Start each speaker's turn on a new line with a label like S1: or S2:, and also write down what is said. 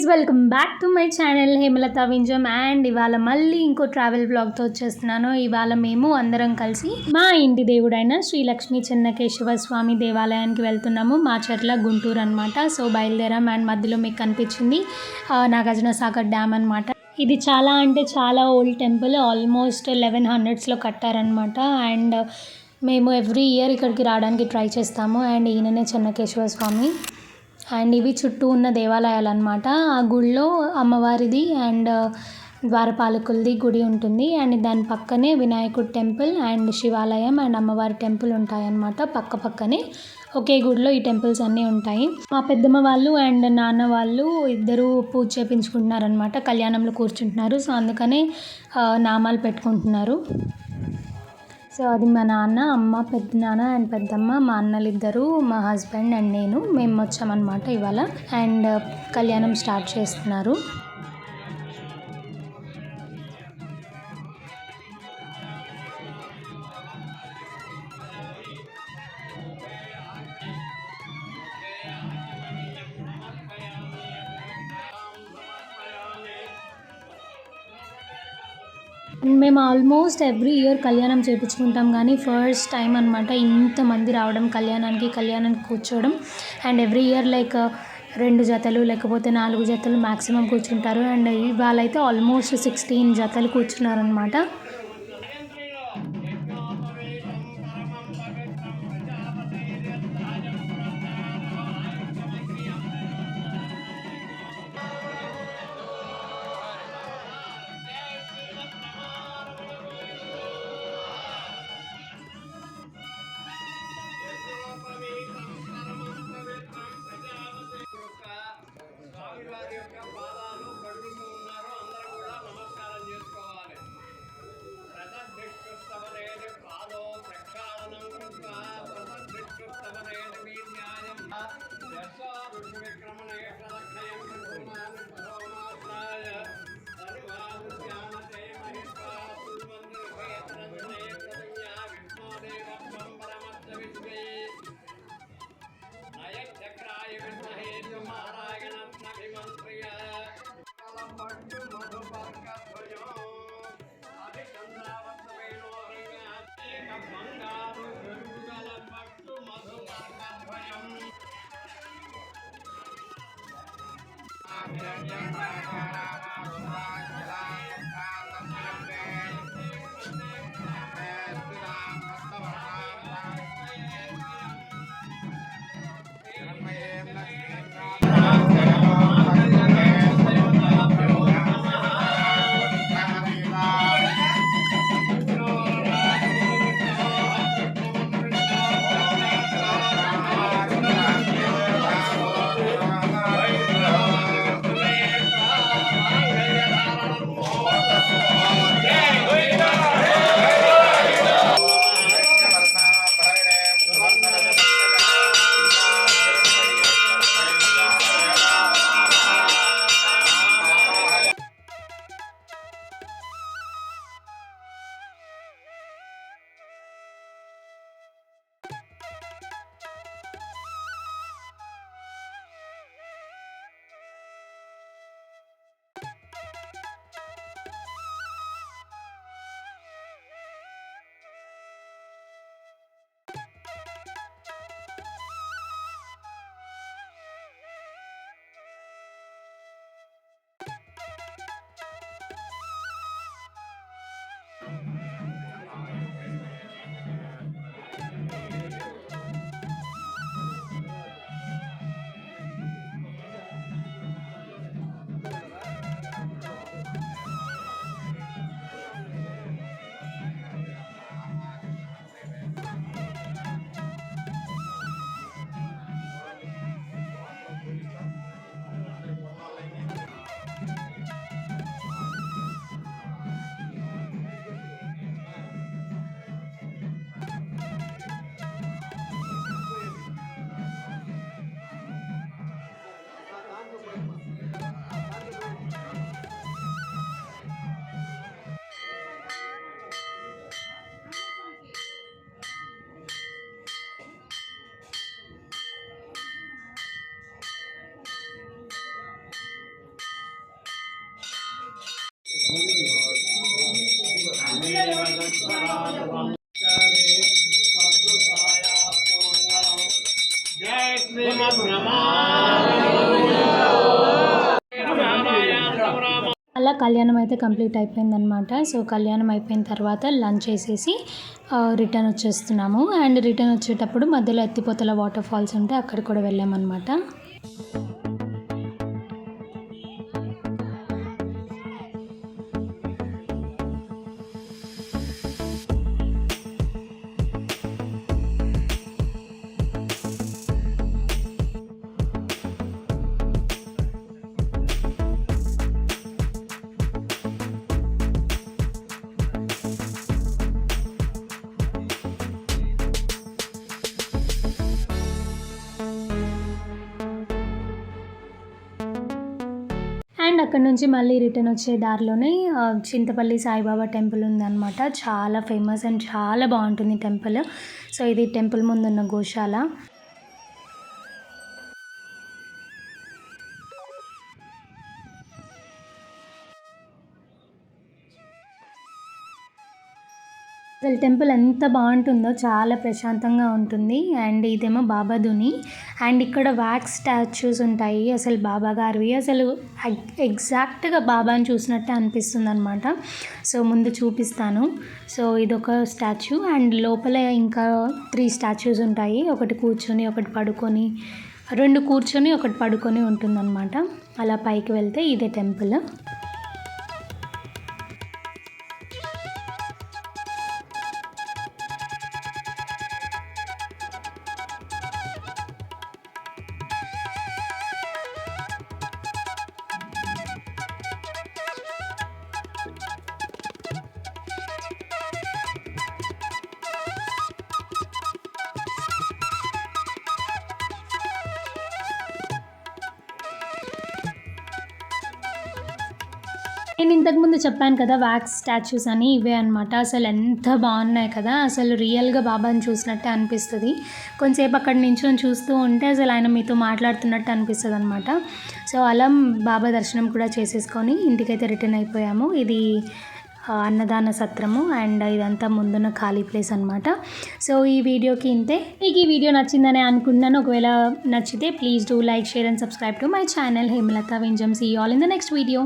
S1: Welcome back to my channel Hemalatha Vinjam. And ఇవాళ మళ్ళీ ఇంకో ట్రావెల్ వ్లాగ్తో వచ్చేస్తున్నాను. ఇవాళ మేము అందరం కలిసి మా ఇంటి దేవుడైన శ్రీ లక్ష్మీ చెన్నకేశవ స్వామి దేవాలయానికి వెళ్తున్నాము. మాచర్ల, గుంటూరు అనమాట. సో బయలుదేరాం. అండ్ మధ్యలో మీకు కనిపించింది నాగార్జున సాగర్ డ్యామ్ అనమాట. ఇది చాలా అంటే చాలా ఓల్డ్ టెంపుల్. ఆల్మోస్ట్ 1100s కట్టారనమాట. అండ్ మేము ఎవ్రీ ఇయర్ ఇక్కడికి రావడానికి ట్రై చేస్తాము. అండ్ ఈయననే చెన్నకేశవ స్వామి. అండ్ ఇవి చుట్టూ ఉన్న దేవాలయాలు అనమాట. ఆ గుడిలో అమ్మవారిది అండ్ ద్వారపాలకులది గుడి ఉంటుంది. అండ్ దాని పక్కనే వినాయకుడి టెంపుల్ అండ్ శివాలయం అండ్ అమ్మవారి టెంపుల్ ఉంటాయన్నమాట. పక్క పక్కనే ఒకే గుడిలో ఈ టెంపుల్స్ అన్నీ ఉంటాయి. మా పెద్దమ్మ వాళ్ళు అండ్ నాన్న వాళ్ళు ఇద్దరు పూజ చేయించుకుంటున్నారనమాట. కళ్యాణంలో కూర్చుంటున్నారు. సో అందుకనే నామాలు పెట్టుకుంటున్నారు. సో అది మా నాన్న, అమ్మ, పెద్దనాన్న అండ్ పెద్దమ్మ, మా అన్నలు ఇద్దరు, మా హస్బెండ్ అండ్ మేము వచ్చామన్నమాట ఇవాళ. అండ్ కళ్యాణం స్టార్ట్ చేస్తున్నారు. మేము ఆల్మోస్ట్ ఎవ్రీ ఇయర్ కళ్యాణం చేయించుకుంటాం, కానీ ఫస్ట్ టైం అనమాట ఇంతమంది రావడం కళ్యాణానికి కూర్చోవడం. అండ్ ఎవ్రీ ఇయర్ లైక్ 2 జతలు లేకపోతే 4 జతలు మ్యాక్సిమం కూర్చుంటారు. అండ్ ఇవాళ అయితే ఆల్మోస్ట్ 16 జతలు కూర్చున్నారనమాట. అలా కళ్యాణం అయితే కంప్లీట్ అయిపోయిందనమాట. సో కళ్యాణం అయిపోయిన తర్వాత లంచ్ చేసేసి రిటర్న్ వచ్చేస్తున్నాము. అండ్ రిటర్న్ వచ్చేటప్పుడు మధ్యలో ఎత్తిపోతల వాటర్ ఫాల్స్ ఉంటే అక్కడ కూడా వెళ్ళామన్నమాట. అండ్ అక్కడ నుంచి మళ్ళీ రిటర్న్ వచ్చే దారిలోనే చింతపల్లి సాయిబాబా టెంపుల్ ఉందన్నమాట. చాలా ఫేమస్ అండ్ చాలా బాగుంటుంది టెంపుల్. సో ఇది టెంపుల్ ముందున్న గోశాల. అసలు టెంపుల్ ఎంత బాగుంటుందో, చాలా ప్రశాంతంగా ఉంటుంది. అండ్ ఇదేమో బాబా దుని. అండ్ ఇక్కడ వ్యాక్స్ స్టాచ్యూస్ ఉంటాయి అసలు బాబా గారివి. అసలు ఎగ్జాక్ట్గా బాబాని చూసినట్టే అనిపిస్తుంది అనమాట. సో ముందు చూపిస్తాను. సో ఇదొక స్టాచ్యూ అండ్ లోపల ఇంకా 3 స్టాచ్యూస్ ఉంటాయి. ఒకటి కూర్చొని, ఒకటి పడుకొని, 2 కూర్చొని, ఒకటి పడుకొని ఉంటుందన్నమాట. అలా పైకి వెళ్తే ఇదే టెంపుల్. నేను ఇంతకుముందు చెప్పాను కదా వ్యాక్స్ స్టాచ్యూస్ అని, ఇవే అనమాట. అసలు ఎంత బాగున్నాయి కదా, అసలు రియల్గా బాబాని చూసినట్టే అనిపిస్తుంది. కొంచెంసేపు అక్కడ నించొని చూస్తూ ఉంటే అసలు ఆయన మీతో మాట్లాడుతున్నట్టు అనిపిస్తుంది అనమాట. సో అలా బాబా దర్శనం కూడా చేసేసుకొని ఇంటికైతే రిటర్న్ అయిపోయాము. ఇది అన్నదాన సత్రము అండ్ ఇదంతా ముందున్న ఖాళీ ప్లేస్ అనమాట. సో ఈ వీడియోకి ఇంతే. మీకు ఈ వీడియో నచ్చిందని అనుకుంటున్నాను. ఒకవేళ నచ్చితే please do like, share and subscribe to my channel Hemalatha Vinjam. See you all in the next video.